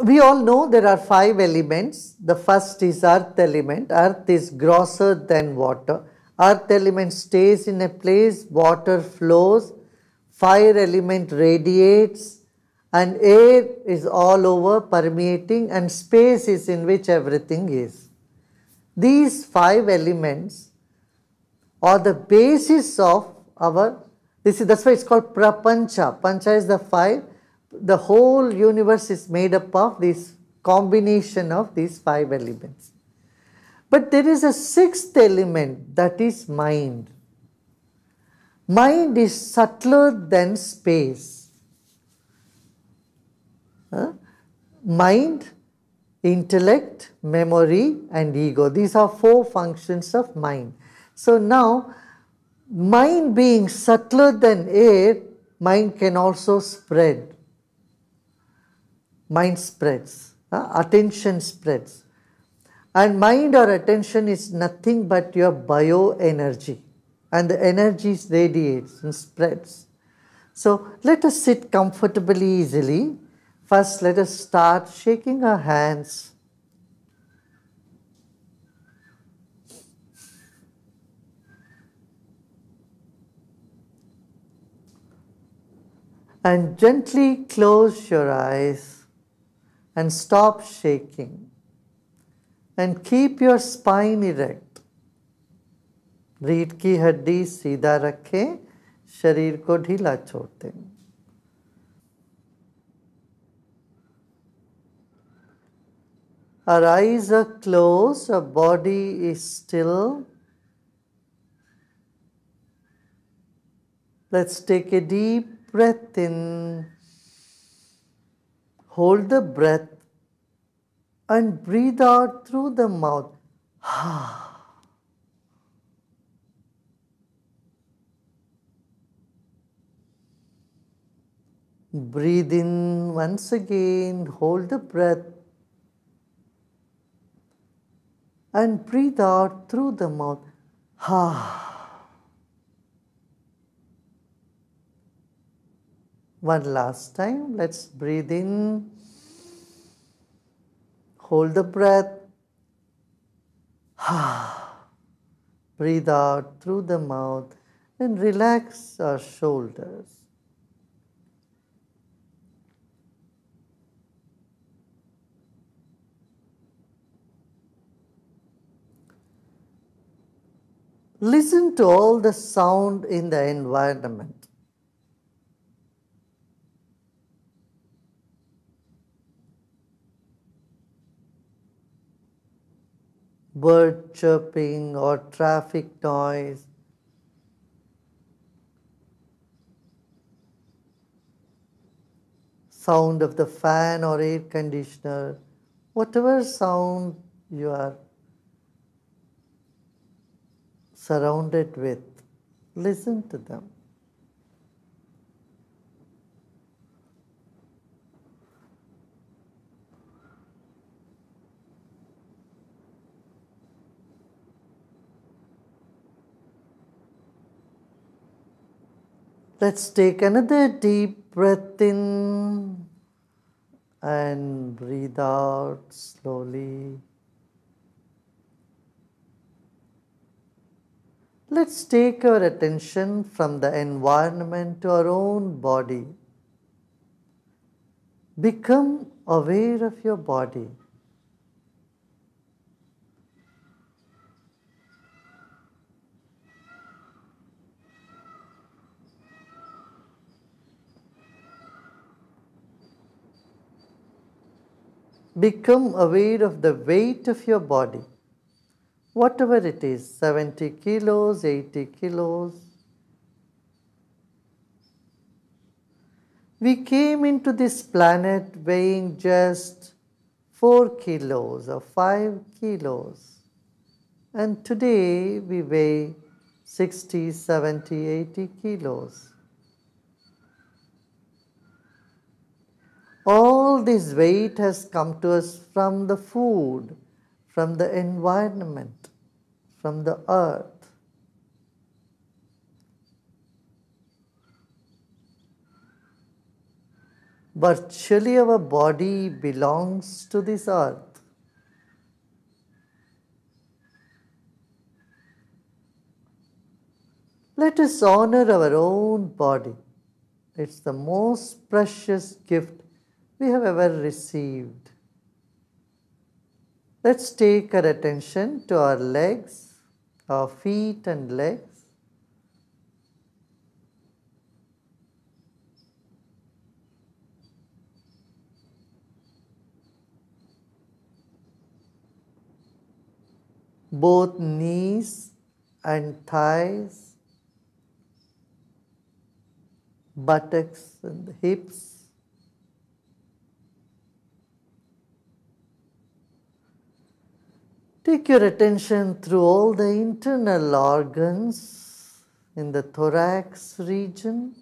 We all know there are 5 elements. The first is earth element. Earth is grosser than water. Earth element stays in a place, water flows, fire element radiates, and air is all over permeating, and space is in which everything is. These 5 elements are the basis of our, that's why it's called prapancha. Pancha is the 5. The whole universe is made up of this combination of these 5 elements. But there is a 6th element, that is mind. Mind is subtler than space. Mind, intellect, memory and ego. These are 4 functions of mind. So now, mind being subtler than air, mind can also spread. Mind spreads, attention spreads. And mind or attention is nothing but your bioenergy. And the energy radiates and spreads. So let us sit comfortably, easily. First, let us start shaking our hands. And gently close your eyes and stop shaking. And keep your spine erect. रीढ़ की हड्डी सीधा रखें, शरीर को ढीला छोड़ दें. Our eyes are closed, our body is still. Let's take a deep breath in. Hold the breath and breathe out through the mouth. Breathe in once again, hold the breath and breathe out through the mouth. One last time, let's breathe in, hold the breath, breathe out through the mouth and relax our shoulders. Listen to all the sound in the environment. Bird chirping or traffic noise, sound of the fan or air conditioner, whatever sound you are surrounded with, listen to them. Let's take another deep breath in and breathe out slowly. Let's take our attention from the environment to our own body. Become aware of your body. Become aware of the weight of your body. Whatever it is, 70 kilos, 80 kilos. We came into this planet weighing just 4 kilos or 5 kilos. And today we weigh 60, 70, 80 kilos. All this weight has come to us from the food, from the environment, from the earth. Virtually our body belongs to this earth. Let us honor our own body. It's the most precious gift we have ever received. Let's take our attention to our legs, our feet and legs. Both knees and thighs, buttocks and hips. Take your attention through all the internal organs in the thorax region.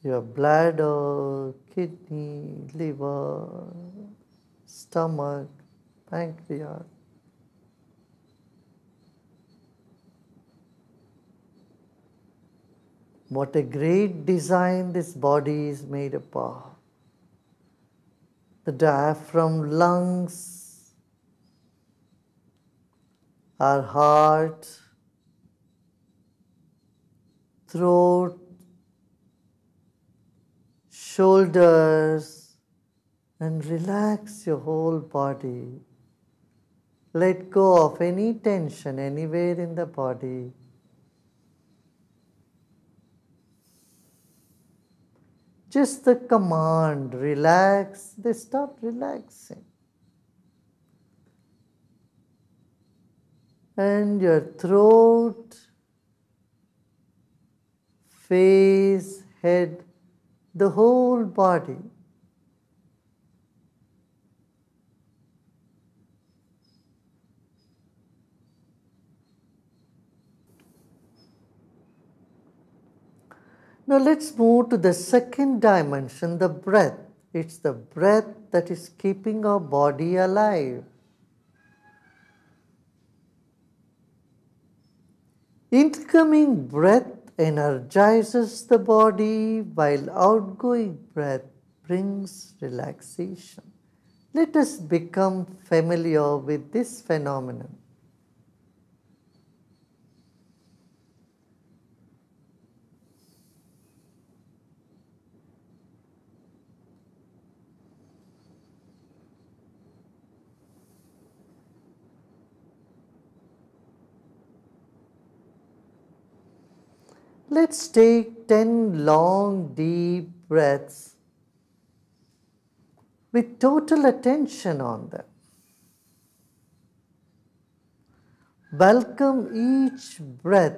Your bladder, kidney, liver, stomach, pancreas. What a great design this body is made up of. The diaphragm, lungs, our heart, throat, shoulders, and relax your whole body. Let go of any tension anywhere in the body. Just the command, relax, they start relaxing. And your throat, face, head, the whole body. Now let's move to the second dimension, the breath. It's the breath that is keeping our body alive. Incoming breath energizes the body while outgoing breath brings relaxation. Let us become familiar with this phenomenon. Let's take 10 long, deep breaths with total attention on them. Welcome each breath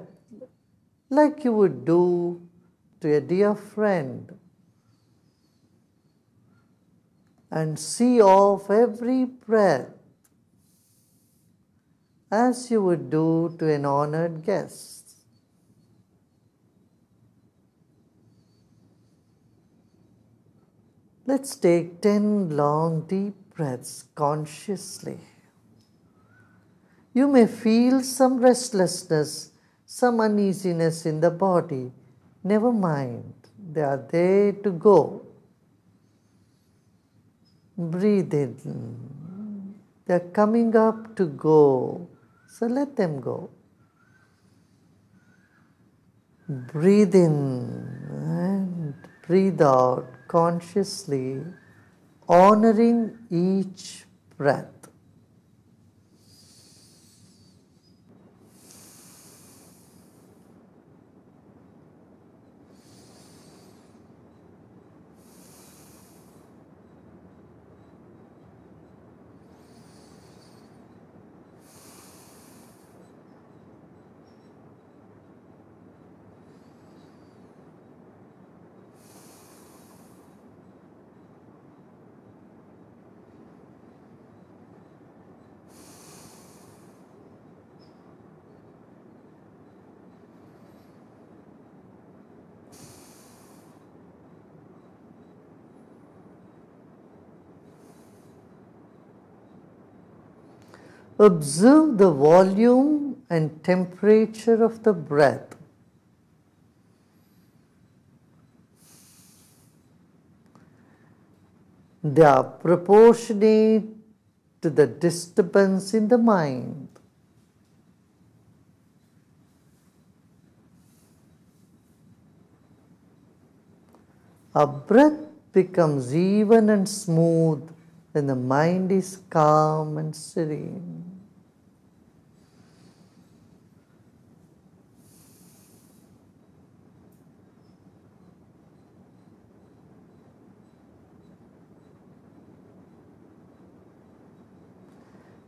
like you would do to a dear friend, and see off every breath as you would do to an honored guest. Let's take 10 long deep breaths consciously. You may feel some restlessness, some uneasiness in the body. Never mind, they are there to go. Breathe in. They are coming up to go, so let them go. Breathe in and breathe out consciously, honoring each breath. Observe the volume and temperature of the breath. They are proportionate to the disturbance in the mind. Our breath becomes even and smooth when the mind is calm and serene.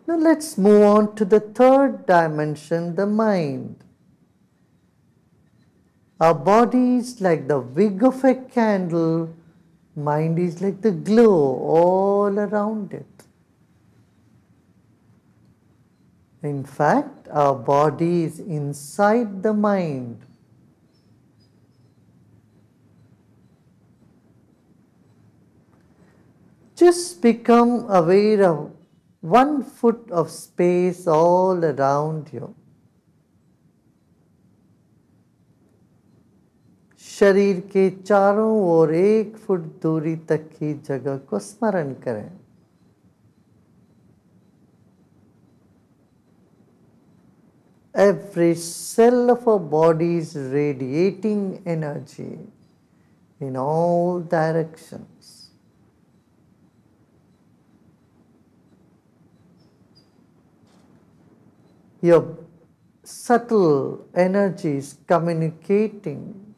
Now let's move on to the third dimension, the mind. Our body is like the wick of a candle, mind is like the glow all around it. In fact, our body is inside the mind. Just become aware of 1 foot of space all around you. शरीर के चारों ओर 1 foot दूरी तक की जगह को स्मरण करें. Every cell of our body is radiating energy in all directions. Your subtle energy is communicating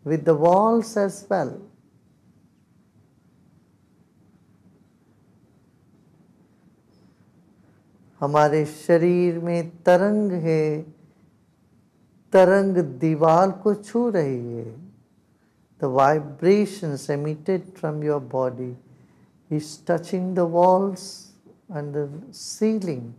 with the walls as well. हमारे शरीर में तरंग है, तरंग दीवार को छू रही है. The vibrations emitted from your body is touching the walls and the ceiling.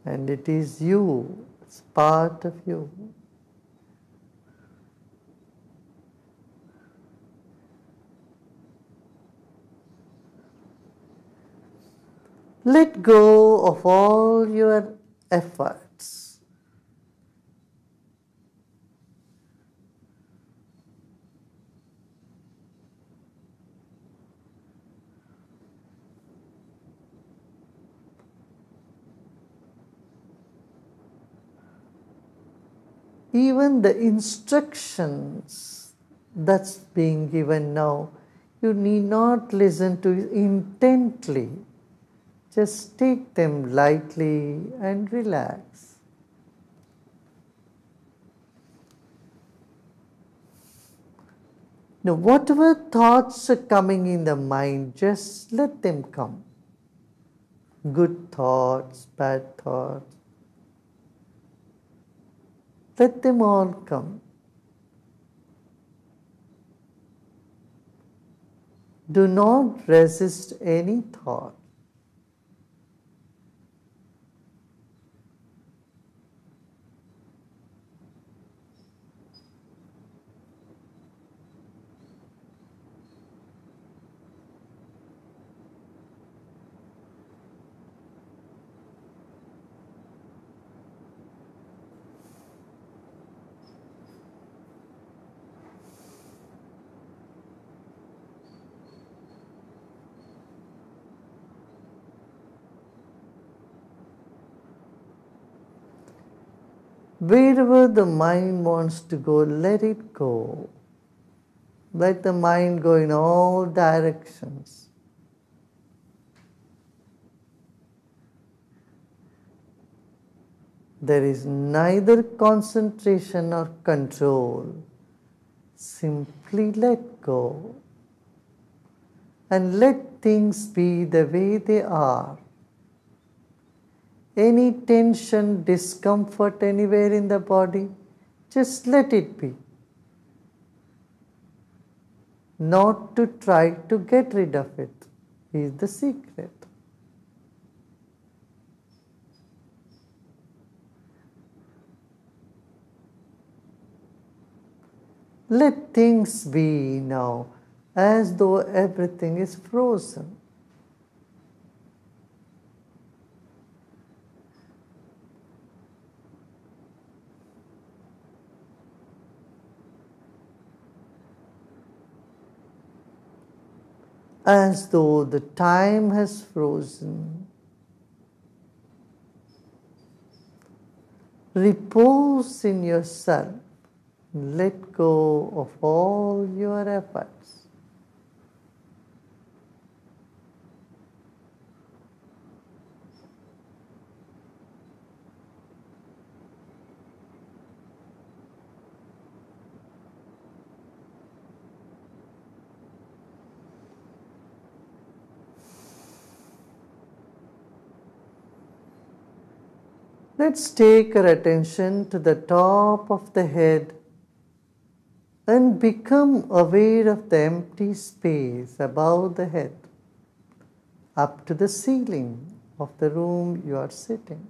And it is you, it's part of you. Let go of all your efforts. Even the instructions that's being given now, you need not listen to it intently. Just take them lightly and relax. Now, whatever thoughts are coming in the mind, just let them come. Good thoughts, bad thoughts. Let them all come. Do not resist any thought. Wherever the mind wants to go, let it go. Let the mind go in all directions. There is neither concentration nor control. Simply let go and let things be the way they are. Any tension, discomfort anywhere in the body, just let it be. Not to try to get rid of it is the secret. Let things be now as though everything is frozen. as though the time has frozen. Repose in yourself. Let go of all your efforts. Let's take our attention to the top of the head and become aware of the empty space above the head, up to the ceiling of the room you are sitting.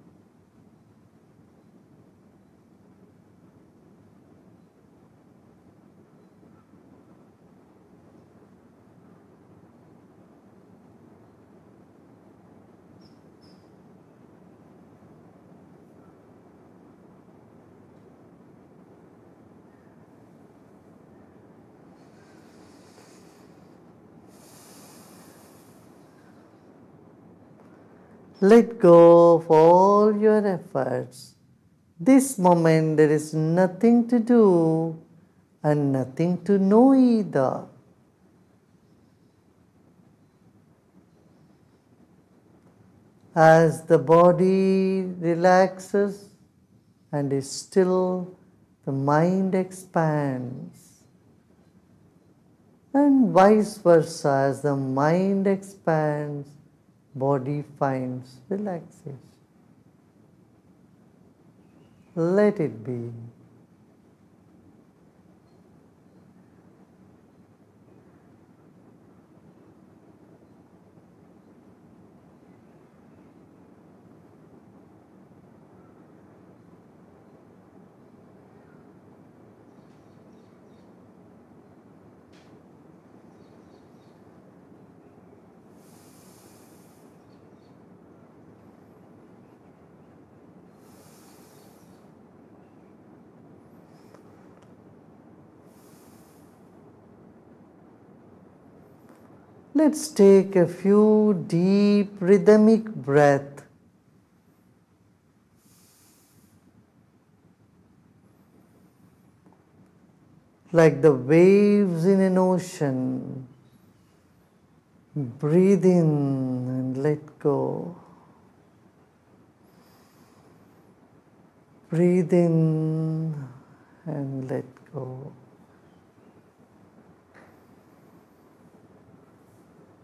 Let go of all your efforts. This moment there is nothing to do and nothing to know either. As the body relaxes and is still, the mind expands. And vice versa, as the mind expands, body finds relaxation. Let it be. Let's take a few deep rhythmic breaths. Like the waves in an ocean. Breathe in and let go. Breathe in and let go.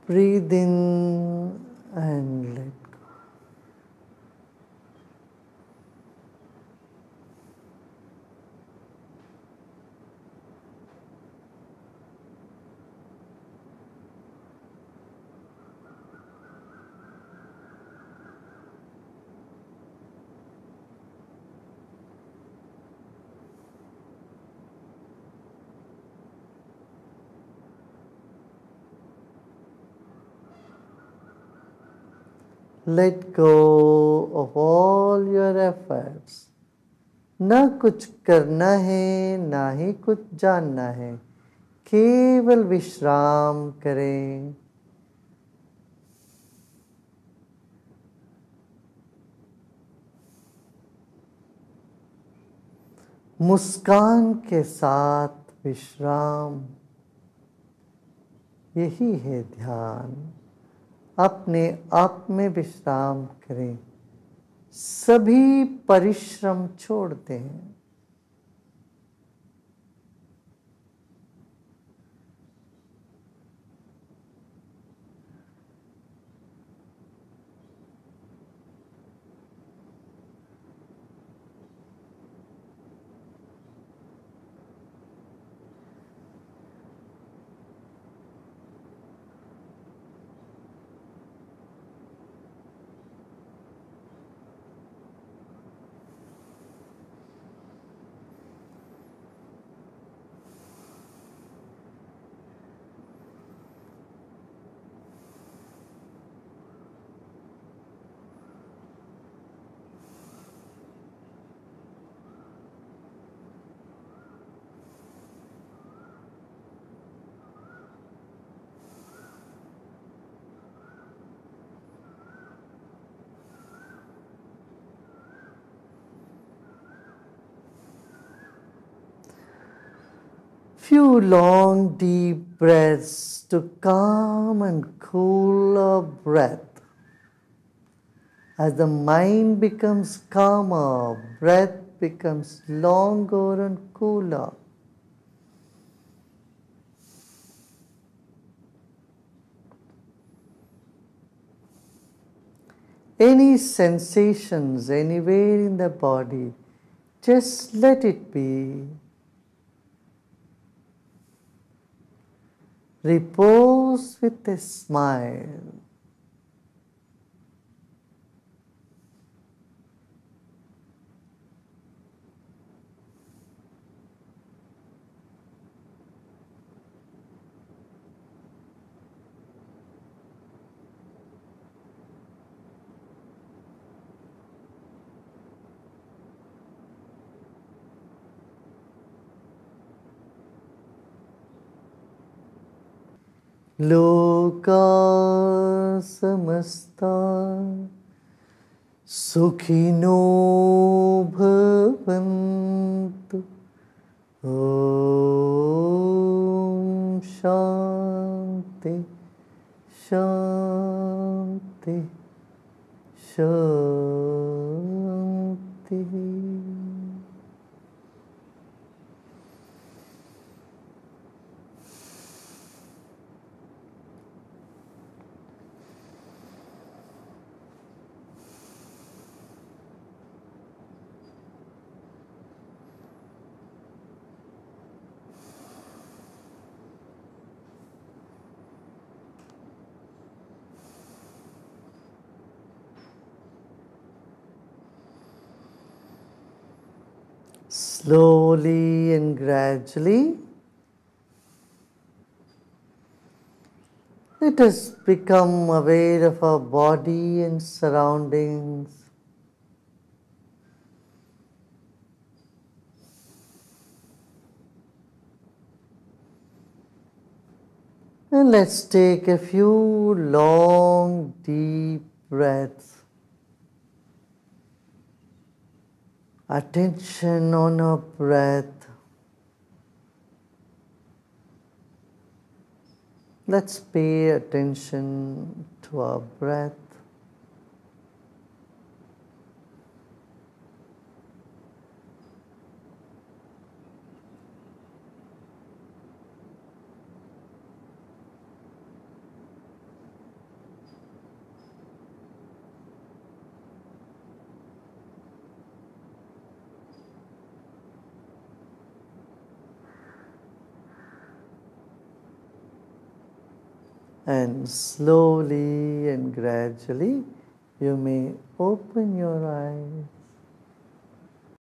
Breathe in and let go. Let go of all your efforts. ना कुछ करना है, ना ही कुछ जानना है, केवल विश्राम करें. मुस्कान के साथ विश्राम, यही है ध्यान. अपने आप में विश्राम करें. सभी परिश्रम छोड़ दें. Few long deep breaths to calm and cool our breath. As the mind becomes calmer, breath becomes longer and cooler. Any sensations anywhere in the body, just let it be. Repose with a smile. लोका समस्ता सुखिनो भवन्तु। ओम शांति शांति शांति। Slowly and gradually, let us become aware of our body and surroundings. And let's take a few long, deep breaths. Attention on our breath. Let's pay attention to our breath. And slowly and gradually, you may open your eyes.